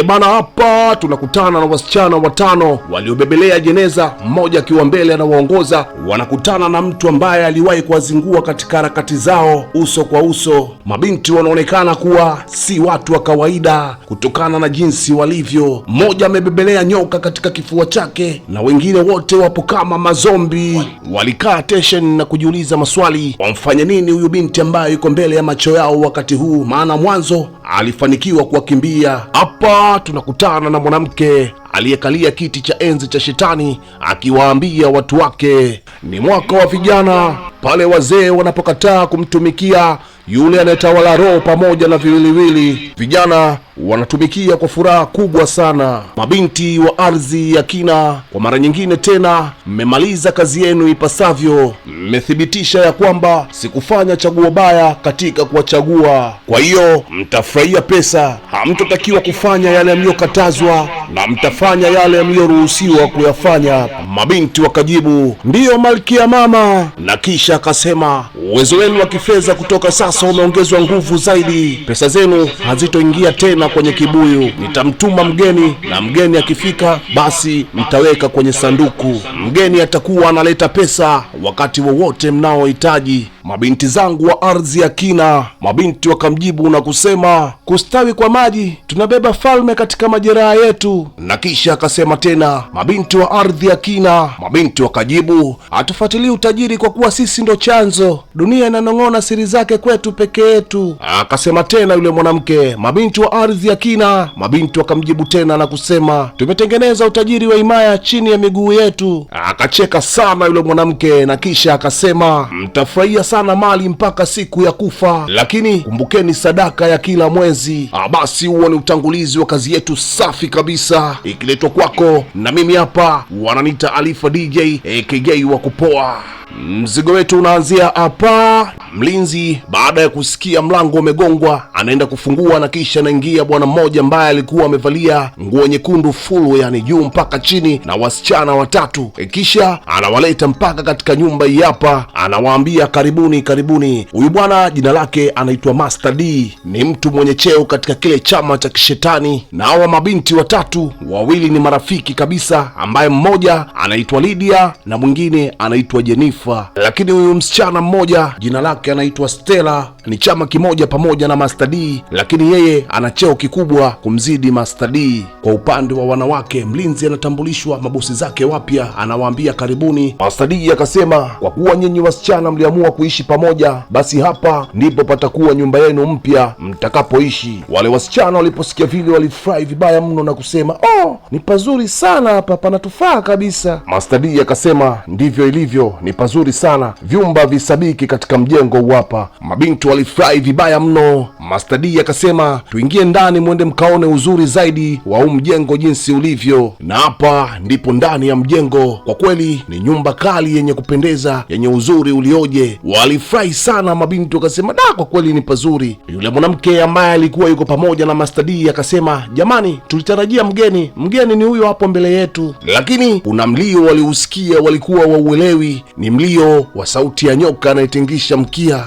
Bana, hapa tunakutana na wasichana watano waliobebelea jeneza, mmoja akiwa mbele anawaongoza. Wanakutana na mtu ambaye aliwahi kuwazingua katika harakati zao uso kwa uso. Mabinti wanaonekana kuwa si watu wa kawaida kutokana na jinsi walivyo. Mmoja amebebelea nyoka katika kifua chake na wengine wote wapo kama mazombi. Walikaa attention na kujiuliza maswali, wamfanye nini huyu binti ambaye yuko mbele ya macho yao wakati huu, maana mwanzo alifanikiwa kuwakimbia. Hapa tunakutana na mwanamke aliyekalia kiti cha enzi cha shetani akiwaambia watu wake ni mwaka wa vijana, pale wazee wanapokataa kumtumikia yule anayetawala roho pamoja na viwiliwili. Vijana wanatumikia kwa furaha kubwa sana. Mabinti wa ardhi ya kina, kwa mara nyingine tena mmemaliza kazi yenu ipasavyo. Mmethibitisha ya kwamba sikufanya chaguo baya katika kuwachagua. Kwa hiyo mtafurahia pesa, hamtotakiwa kufanya yale mliyokatazwa na mtafanya yale mliyoruhusiwa kuyafanya. Mabinti wakajibu, ndiyo malkia mama, na kisha akasema, uwezo wenu wa kifedha kutoka sasa umeongezwa nguvu zaidi. Pesa zenu hazitoingia tena kwenye kibuyu. Nitamtuma mgeni, na mgeni akifika basi mtaweka kwenye sanduku. Mgeni atakuwa analeta pesa wakati wowote mnaohitaji. Mabinti zangu wa ardhi ya kina, mabinti wakamjibu na kusema, kustawi kwa maji, tunabeba falme katika majeraha yetu. Na kisha akasema tena, mabinti wa ardhi ya kina, mabinti wakajibu, hatufuatilii utajiri kwa kuwa sisi ndo chanzo. Dunia inanong'ona siri zake kwetu peke yetu. Akasema tena yule mwanamke, mabinti wa ardhi ya kina, mabinti wakamjibu tena na kusema, tumetengeneza utajiri wa himaya chini ya miguu yetu. Akacheka sana yule mwanamke na kisha akasema, mtafurahia sana mali mpaka siku ya kufa, lakini kumbukeni sadaka ya kila mwezi. Basi huo ni utangulizi wa kazi yetu safi kabisa, ikiletwa kwako na mimi hapa wananiita Alifa DJ aka wa kupoa. Mzigo wetu unaanzia hapa. Mlinzi baada ya kusikia mlango umegongwa anaenda kufungua, na kisha anaingia bwana mmoja ambaye alikuwa amevalia nguo nyekundu full, yani juu mpaka chini, na wasichana watatu. Kisha anawaleta mpaka katika nyumba hii hapa, anawaambia karibuni, karibuni. Huyu bwana jina lake anaitwa Master D, ni mtu mwenye cheo katika kile chama cha kishetani. Na hawa mabinti watatu, wawili ni marafiki kabisa, ambaye mmoja anaitwa Lydia na mwingine anaitwa Jennifer. Lakini huyu msichana mmoja jina lake anaitwa Stella, ni chama kimoja pamoja na Master D, lakini yeye ana cheo kikubwa kumzidi Master D. Kwa upande wa wanawake, mlinzi anatambulishwa mabosi zake wapya, anawaambia karibuni. Master D akasema, kwa kuwa nyinyi wasichana mliamua kuishi pamoja, basi hapa ndipo patakuwa nyumba yenu mpya mtakapoishi. Wale wasichana waliposikia vile walifurahi vibaya mno na kusema, oh, ni pazuri sana hapa, panatufaa kabisa. Master D akasema, ndivyo ilivyo, ni pazuri sana, vyumba visabiki katika mjengo hapa. Mabinti walifurahi vibaya mno. Master D akasema, tuingie ndani mwende mkaone uzuri zaidi wa huu mjengo jinsi ulivyo. Na hapa ndipo ndani ya mjengo, kwa kweli ni nyumba kali yenye kupendeza, yenye uzuri ulioje. Walifurahi sana mabinti wakasema, da, kwa kweli ni pazuri. Yule mwanamke ambaye alikuwa yuko pamoja na Master D akasema, jamani, tulitarajia mgeni ni huyo hapo mbele yetu. Lakini kuna mlio waliusikia, walikuwa wauelewi, ni mlio wa sauti ya nyoka anayetingisha mkia.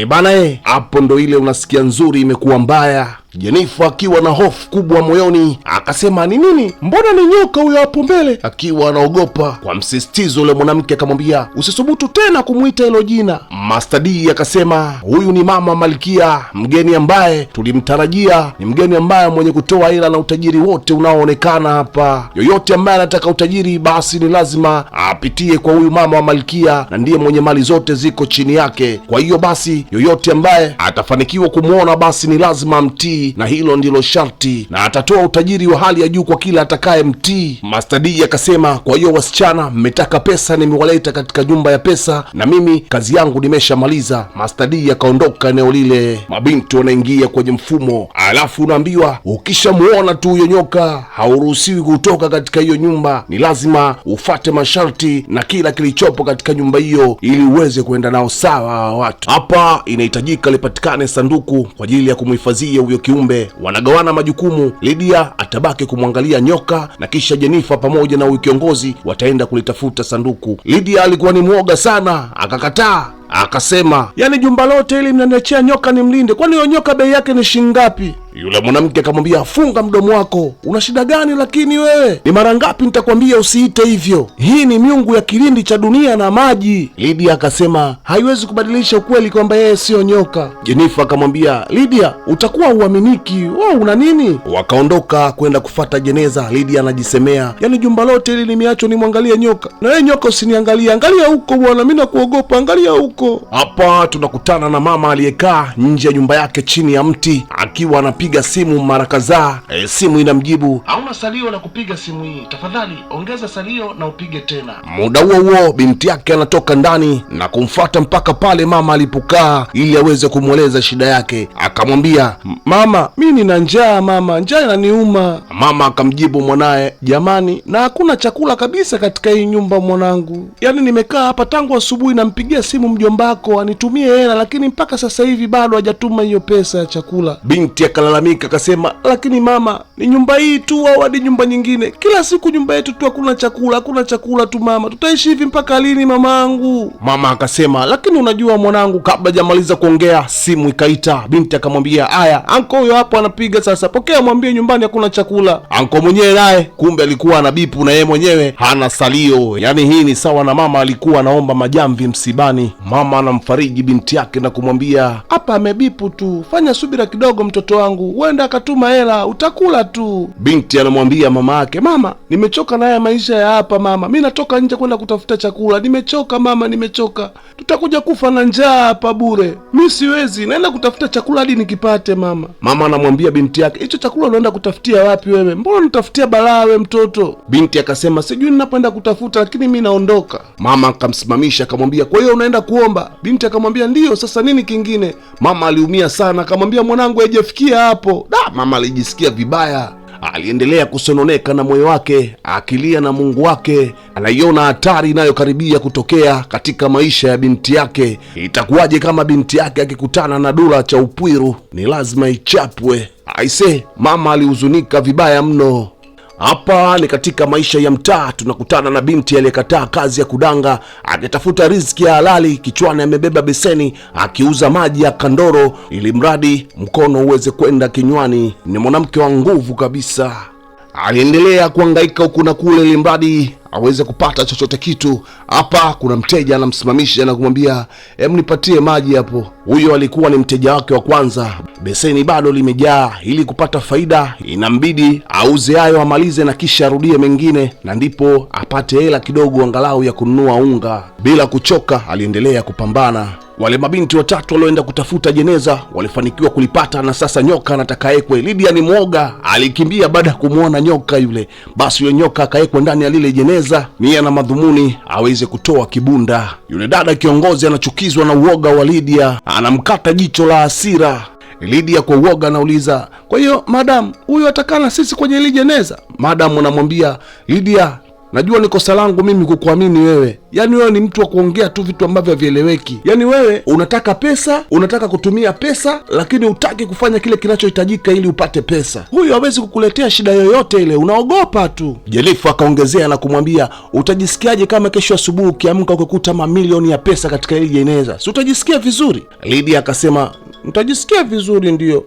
Bana, hapo ndo ile unasikia nzuri imekuwa mbaya. Jennifer akiwa na hofu kubwa moyoni akasema, ni nini? Mbona ni nyoka huyo hapo mbele? Akiwa anaogopa. Kwa msisitizo ule mwanamke akamwambia, usisubutu tena kumuita hilo jina. Master D akasema, huyu ni mama malkia, mgeni ambaye tulimtarajia, ni mgeni ambaye mwenye kutoa hela na utajiri wote unaoonekana hapa. Yoyote ambaye anataka utajiri basi ni lazima apitie kwa huyu mama wa malkia, na ndiye mwenye mali zote ziko chini yake. Kwa hiyo basi yoyote ambaye atafanikiwa kumwona basi ni lazima mtii, na hilo ndilo sharti, na atatoa utajiri wa hali ya juu kwa kila atakaye mtii. Master D akasema, kwa hiyo wasichana mmetaka pesa, nimewaleta katika nyumba ya pesa na mimi kazi yangu nimeshamaliza. Master D akaondoka eneo lile. Mabinti wanaingia kwenye mfumo, alafu unaambiwa ukishamuona tu huyo nyoka hauruhusiwi kutoka katika hiyo nyumba, ni lazima ufate masharti na kila kilichopo katika nyumba hiyo ili uweze kuenda nao sawa watu. Hapa inahitajika lipatikane sanduku kwa ajili ya kumhifadhia huyo kiumbe. Wanagawana majukumu. Lydia atabaki kumwangalia nyoka, na kisha Jennifer pamoja na huyu kiongozi wataenda kulitafuta sanduku. Lydia alikuwa ni mwoga sana, akakataa. Akasema, yani jumba lote ili mnaniachia nyoka nimlinde? Kwani hiyo nyoka bei yake ni shilingi ngapi? Yule mwanamke akamwambia, funga mdomo wako, una shida gani lakini wewe? Ni mara ngapi nitakwambia usiite hivyo? Hii ni miungu ya kilindi cha dunia na maji. Lydia akasema haiwezi kubadilisha ukweli kwamba yeye sio nyoka. Jennifer akamwambia, Lydia, utakuwa uaminiki, wewe una nini? Wakaondoka kwenda kufata jeneza. Lydia anajisemea, yaani jumba lote hili nimeachwa nimwangalie nyoka, na wewe nyoka usiniangalie, angalia huko bwana, mimi nakuogopa, angalia huko. Hapa tunakutana na mama aliyekaa nje ya nyumba yake chini ya mti akiwa anapiga simu mara kadhaa. Simu inamjibu, hauna salio la kupiga simu hii, tafadhali ongeza salio na upige tena. Muda huo huo binti yake anatoka ndani na kumfuata mpaka pale mama alipokaa ili aweze kumweleza shida yake. Akamwambia, mama, mimi nina njaa mama, njaa inaniuma. Mama akamjibu mwanaye, jamani, na hakuna chakula kabisa katika hii nyumba mwanangu, yaani nimekaa hapa tangu asubuhi nampigia simu mjombako anitumie hela, lakini mpaka sasa hivi bado hajatuma hiyo pesa ya chakula. Binti akalalamika akasema, lakini mama, ni nyumba hii tu au hadi nyumba nyingine? Kila siku nyumba yetu tu hakuna chakula tu mama, tutaishi hivi mpaka lini mamangu? Mama akasema, lakini unajua mwanangu. Kabla hajamaliza kuongea simu ikaita. Binti akamwambia, aya, anko huyo hapo anapiga sasa, pokea mwambie nyumbani hakuna chakula. Anko mwenyewe naye kumbe alikuwa anabipu na yeye mwenyewe hana salio. Yaani hii ni sawa na mama alikuwa anaomba majamvi msibani. Mama anamfariji binti yake na kumwambia, hapa amebipu tu, fanya subira kidogo mtoto wangu, huenda akatuma hela, utakula tu. Binti anamwambia mama yake, mama, nimechoka na haya maisha ya hapa mama, mimi natoka nje kwenda kutafuta chakula, nimechoka mama, nimechoka, tutakuja kufa na njaa hapa bure, mimi siwezi, naenda kutafuta chakula hadi nikipate mama. Mama anamwambia binti yake, hicho chakula unaenda kutafutia wapi wewe? Mbona unatafutia balaa wewe mtoto? Binti akasema, sijui ninapoenda kutafuta, lakini mimi naondoka. Mama akamsimamisha akamwambia, kwa hiyo unaenda kuomba? Binti akamwambia, ndio, sasa nini kingine? Mama aliumia sana, akamwambia, mwanangu haijafikia hapo. Mama alijisikia vibaya. Aliendelea kusononeka na moyo wake, akilia na Mungu wake. Anaiona hatari inayokaribia kutokea katika maisha ya binti yake. Itakuwaje kama binti yake akikutana na dura cha upwiru? Ni lazima ichapwe. Aise, mama alihuzunika vibaya mno. Hapa ni katika maisha ya mtaa. Tunakutana na binti aliyekataa kazi ya kudanga, akitafuta riziki ya halali. Kichwani amebeba beseni, akiuza maji ya kandoro ili mradi mkono uweze kwenda kinywani. Ni mwanamke wa nguvu kabisa. Aliendelea kuhangaika huku na kule ili mradi aweze kupata chochote kitu. Hapa kuna mteja anamsimamisha na kumwambia, nipatie maji hapo. Huyo alikuwa ni mteja wake wa kwanza. Beseni bado limejaa. Ili kupata faida inambidi auze hayo amalize na kisha arudie mengine, na ndipo apate hela kidogo angalau ya kununua unga. Bila kuchoka aliendelea kupambana. Wale mabinti watatu walioenda kutafuta jeneza walifanikiwa kulipata, na sasa nyoka anataka ekwe. Lydia ni mwoga, alikimbia baada ya kumuona nyoka yule. Basi yule nyoka akaekwa ndani ya lile jeneza, nia na madhumuni aweze kutoa kibunda. Yule dada kiongozi anachukizwa na uoga wa Lydia, anamkata jicho la hasira. Lydia kwa uoga anauliza, kwa hiyo madam, huyu atakana sisi kwenye ile jeneza? Madam anamwambia, Lydia, najua ni kosa langu mimi kukuamini wewe. Yaani wewe ni mtu wa kuongea tu vitu ambavyo havieleweki. Yaani wewe unataka pesa, unataka kutumia pesa, lakini hutaki kufanya kile kinachohitajika ili upate pesa. Huyu hawezi kukuletea shida yoyote ile, unaogopa tu. Jennifer akaongezea na kumwambia, utajisikiaje kama kesho asubuhi ukiamka ukikuta mamilioni ya pesa katika ile jeneza? Si utajisikia vizuri? Lydia akasema, nitajisikia vizuri ndio.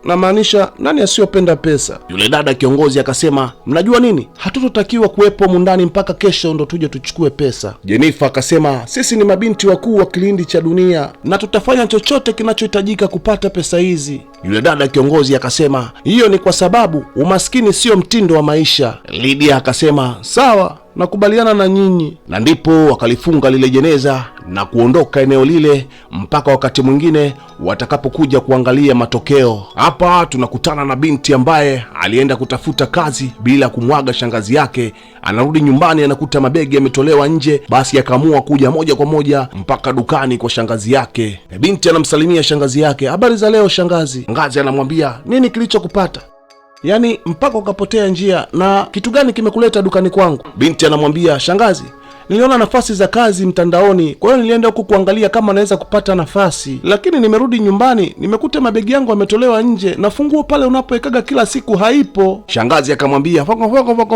Namaanisha nani asiyopenda pesa? Yule dada kiongozi akasema, mnajua nini, hatutotakiwa kuwepo mundani mpaka kesho ndo tuje tuchukue pesa. Jennifer akasema, sisi ni mabinti wakuu wa kilindi cha dunia na tutafanya chochote kinachohitajika kupata pesa hizi. Yule dada kiongozi akasema, hiyo ni kwa sababu umaskini sio mtindo wa maisha. Lydia akasema, sawa, nakubaliana na nyinyi. Na ndipo wakalifunga lile jeneza na kuondoka eneo lile mpaka wakati mwingine watakapokuja kuangalia matokeo. Hapa tunakutana na binti ambaye alienda kutafuta kazi bila kumwaga shangazi yake. Anarudi nyumbani anakuta mabegi yametolewa nje, basi akaamua kuja moja kwa moja mpaka dukani kwa shangazi yake. Binti anamsalimia shangazi yake, habari za leo shangazi. Shangazi anamwambia, nini kilichokupata? Yaani mpaka ukapotea njia, na kitu gani kimekuleta dukani kwangu? Binti anamwambia, shangazi, niliona nafasi za kazi mtandaoni, kwa hiyo nilienda huko kuangalia kama naweza kupata nafasi. Lakini nimerudi nyumbani, nimekuta mabegi yangu yametolewa nje na funguo pale unapowekaga kila siku haipo. Shangazi akamwambia,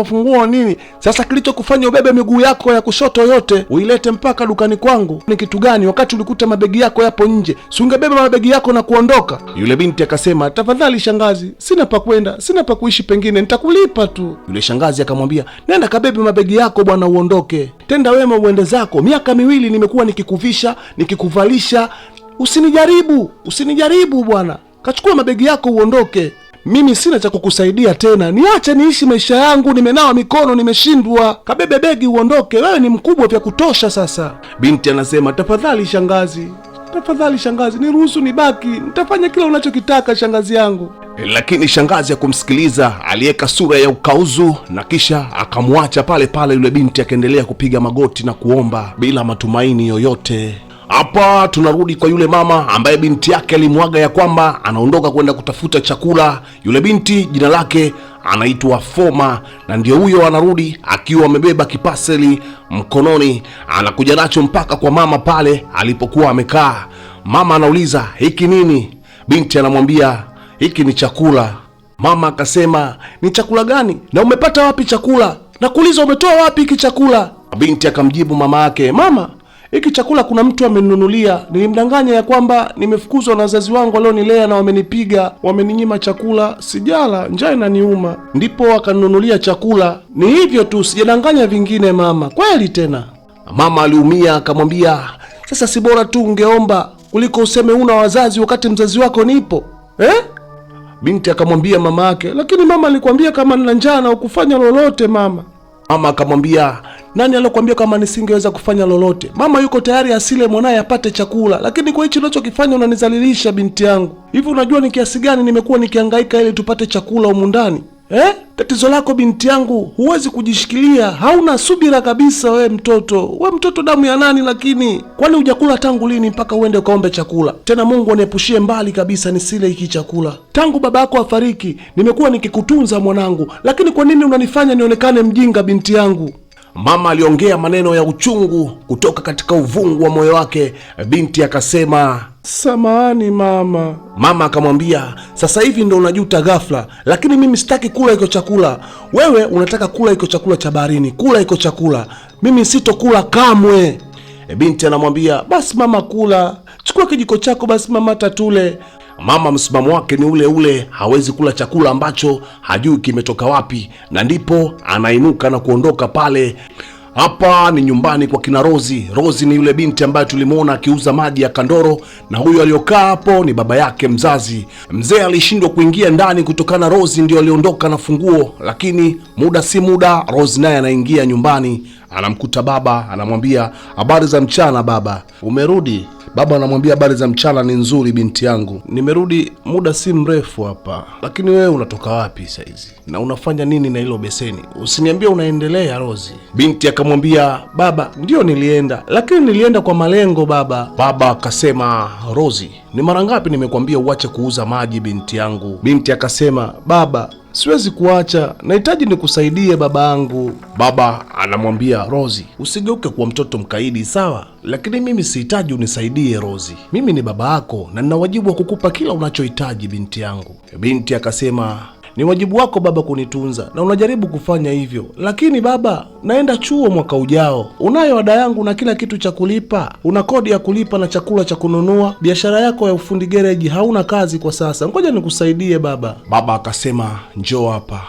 funguo nini? Sasa kilichokufanya ubebe miguu yako ya kushoto yote uilete mpaka dukani kwangu ni kitu gani, wakati ulikuta mabegi yako yapo nje? Si ungebeba mabegi yako na kuondoka? Yule binti akasema, tafadhali shangazi, sina pa kwenda, sina pa kuishi, pengine nitakulipa tu. Yule shangazi akamwambia, nenda kabebe mabegi yako bwana, uondoke. Tenda wema uende zako. Miaka 2 nimekuwa nikikuvisha, nikikuvalisha. Usinijaribu bwana. Kachukua mabegi yako uondoke. Mimi sina cha kukusaidia tena. Niache niishi maisha yangu, nimenawa mikono, nimeshindwa. Kabebe begi uondoke. Wewe ni mkubwa vya kutosha sasa. Binti anasema, tafadhali shangazi, niruhusu nibaki. Nitafanya kila unachokitaka shangazi yangu. Lakini shangazi hakumsikiliza, aliweka sura ya ukauzu na kisha akamwacha pale pale. Yule binti akaendelea kupiga magoti na kuomba bila matumaini yoyote. Hapa tunarudi kwa yule mama ambaye binti yake alimwaga ya kwamba anaondoka kwenda kutafuta chakula. Yule binti jina lake anaitwa Foma, na ndio huyo anarudi akiwa amebeba kipaseli mkononi, anakuja nacho mpaka kwa mama pale alipokuwa amekaa. Mama anauliza, hiki nini? Binti anamwambia, hiki ni chakula. Mama akasema, ni chakula gani? Na umepata wapi chakula? Nakuuliza, umetoa wapi hiki chakula? Binti akamjibu mama yake, mama, hiki chakula kuna mtu amenunulia. Nilimdanganya ya kwamba nimefukuzwa na wazazi wangu walionilea na wamenipiga, wameninyima chakula, sijala, njaa inaniuma, ndipo akanunulia chakula. Ni hivyo tu, sijadanganya vingine mama. Kweli tena? Mama aliumia akamwambia, sasa si bora tu ungeomba kuliko useme una wazazi wakati mzazi wako nipo, Binti akamwambia mama yake, lakini mama alikwambia kama nina njaa na ukufanya lolote mama. Mama akamwambia, nani alikwambia kama nisingeweza kufanya lolote? Mama yuko tayari asile mwanae apate chakula, lakini kwa hicho unachokifanya unanizalilisha binti yangu. Hivi unajua ni kiasi gani nimekuwa nikihangaika ili tupate chakula humu ndani? Tatizo lako binti yangu, huwezi kujishikilia, hauna subira kabisa. We mtoto damu ya nani? Lakini kwani hujakula tangu lini mpaka uende ukaombe chakula? Tena Mungu aniepushie mbali kabisa nisile hiki chakula. Tangu baba yako afariki nimekuwa nikikutunza mwanangu, lakini kwa nini unanifanya nionekane mjinga binti yangu? Mama aliongea maneno ya uchungu kutoka katika uvungu wa moyo wake. Binti akasema, samahani mama. Mama akamwambia, sasa hivi ndo unajuta ghafla, lakini mimi sitaki kula iko chakula. Wewe unataka kula iko chakula cha baharini, kula iko chakula. Mimi sitokula kamwe. Binti anamwambia, basi mama kula, chukua kijiko chako basi mama tatule. Mama msimamo wake ni ule ule, hawezi kula chakula ambacho hajui kimetoka wapi, na ndipo anainuka na kuondoka pale. Hapa ni nyumbani kwa kina Rozi. Rozi ni yule binti ambaye tulimuona akiuza maji ya kandoro, na huyo aliyokaa hapo ni baba yake mzazi. Mzee alishindwa kuingia ndani kutokana Rozi ndio aliondoka na funguo, lakini muda si muda Rozi naye anaingia nyumbani, anamkuta baba, anamwambia, habari za mchana baba. Umerudi? Baba anamwambia, habari za mchana ni nzuri binti yangu, nimerudi muda si mrefu hapa. Lakini wewe unatoka wapi saizi na unafanya nini na hilo beseni? Usiniambia unaendelea Rozi. Binti akamwambia, baba, ndio nilienda, lakini nilienda kwa malengo baba. Baba akasema, Rozi, ni mara ngapi nimekwambia uache kuuza maji binti yangu? Binti akasema, baba, siwezi kuacha, nahitaji nikusaidie baba yangu. Baba anamwambia, Rozi, usigeuke kuwa mtoto mkaidi sawa, lakini mimi sihitaji unisaidie Rozi. Mimi ni baba yako na nina wajibu wa kukupa kila unachohitaji binti yangu. Binti akasema, ni wajibu wako baba kunitunza na unajaribu kufanya hivyo, lakini baba, naenda chuo mwaka ujao, unayo ada yangu na kila kitu cha kulipa, una kodi ya kulipa na chakula cha kununua, biashara yako ya ufundi gereji hauna kazi kwa sasa, ngoja nikusaidie baba. Baba akasema, njoo hapa.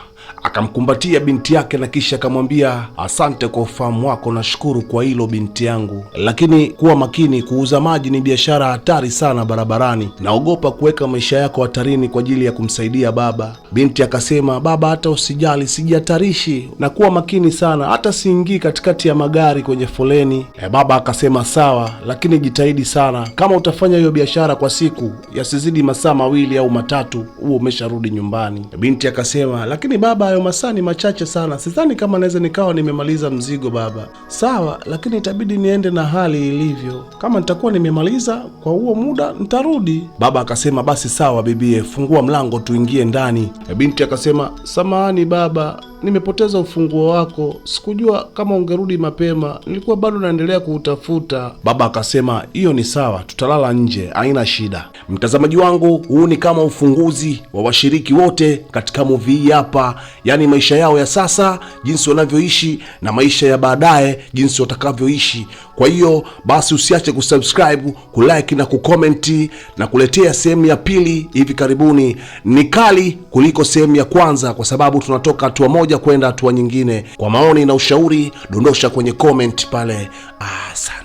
Akamkumbatia binti yake na kisha akamwambia, asante kwa ufahamu wako, nashukuru kwa hilo binti yangu, lakini kuwa makini, kuuza maji ni biashara hatari sana barabarani, naogopa kuweka maisha yako hatarini kwa ajili ya kumsaidia baba. Binti akasema, baba, hata usijali, sijihatarishi, na kuwa makini sana, hata siingii katikati ya magari kwenye foleni. Baba akasema, sawa, lakini jitahidi sana, kama utafanya hiyo biashara kwa siku yasizidi masaa 2 au 3, huo umesharudi nyumbani. Binti akasema, lakini baba, hayo masaa ni machache sana, sidhani kama naweza nikawa nimemaliza mzigo baba. Sawa, lakini itabidi niende na hali ilivyo, kama nitakuwa nimemaliza kwa huo muda nitarudi. Baba akasema, basi sawa bibie, fungua mlango tuingie ndani. Binti akasema, samahani baba, nimepoteza ufunguo wako, sikujua kama ungerudi mapema, nilikuwa bado naendelea kuutafuta. Baba akasema, hiyo ni sawa, tutalala nje, haina shida. Mtazamaji wangu, huu ni kama ufunguzi wa washiriki wote katika movie hii hapa, yani maisha yao ya sasa, jinsi wanavyoishi na maisha ya baadaye, jinsi watakavyoishi. Kwa hiyo basi usiache kusubscribe, kulike na kukomenti, na kuletea sehemu ya pili hivi karibuni. Ni kali kuliko sehemu ya kwanza kwa sababu tunatoka hatua moja kwenda hatua nyingine. Kwa maoni na ushauri, dondosha kwenye comment pale. Asante.